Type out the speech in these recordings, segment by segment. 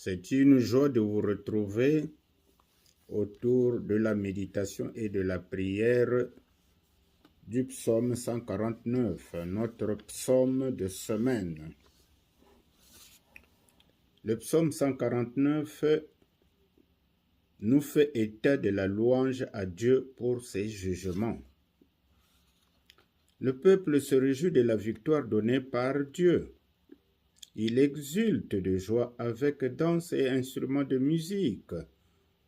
C'est une joie de vous retrouver autour de la méditation et de la prière du psaume 149, notre psaume de semaine. Le psaume 149 nous fait état de la louange à Dieu pour ses jugements. Le peuple se réjouit de la victoire donnée par Dieu. Il exulte de joie avec danse et instruments de musique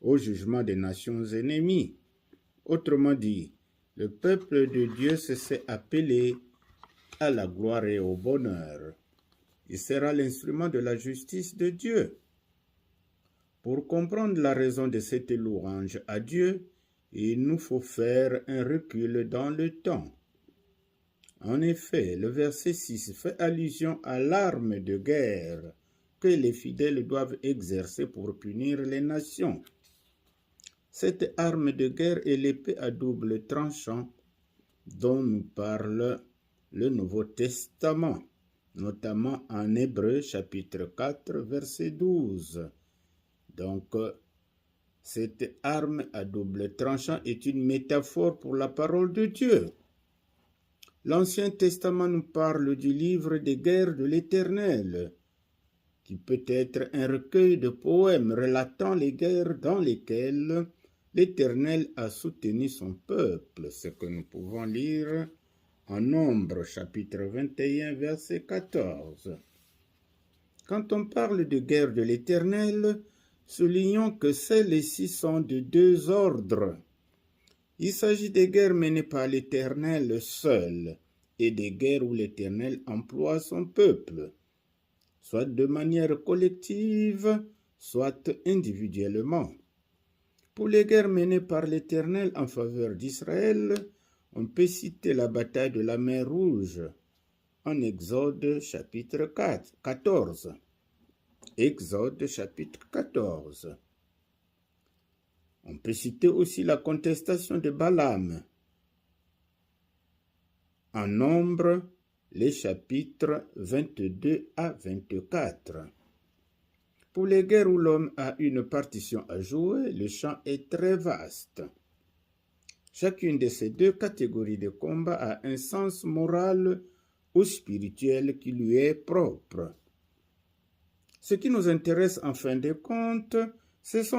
au jugement des nations ennemies. Autrement dit, le peuple de Dieu se sait appelé à la gloire et au bonheur. Il sera l'instrument de la justice de Dieu. Pour comprendre la raison de cette louange à Dieu, il nous faut faire un recul dans le temps. En effet, le verset 6 fait allusion à l'arme de guerre que les fidèles doivent exercer pour punir les nations. Cette arme de guerre est l'épée à double tranchant dont nous parle le Nouveau Testament, notamment en Hébreux chapitre 4, verset 12. Donc, cette arme à double tranchant est une métaphore pour la parole de Dieu. L'Ancien Testament nous parle du livre des guerres de l'Éternel, qui peut être un recueil de poèmes relatant les guerres dans lesquelles l'Éternel a soutenu son peuple, ce que nous pouvons lire en Nombre, chapitre 21, verset 14. Quand on parle de guerre de l'Éternel, soulignons que celles-ci sont de deux ordres. Il s'agit des guerres menées par l'Éternel seul et des guerres où l'Éternel emploie son peuple, soit de manière collective, soit individuellement. Pour les guerres menées par l'Éternel en faveur d'Israël, on peut citer la bataille de la mer Rouge en Exode chapitre 14. Exode chapitre 14. On peut citer aussi la contestation de Balaam en Nombre, les chapitres 22 à 24. Pour les guerres où l'homme a une partition à jouer, le champ est très vaste. Chacune de ces deux catégories de combat a un sens moral ou spirituel qui lui est propre. Ce qui nous intéresse en fin de compte, ce sont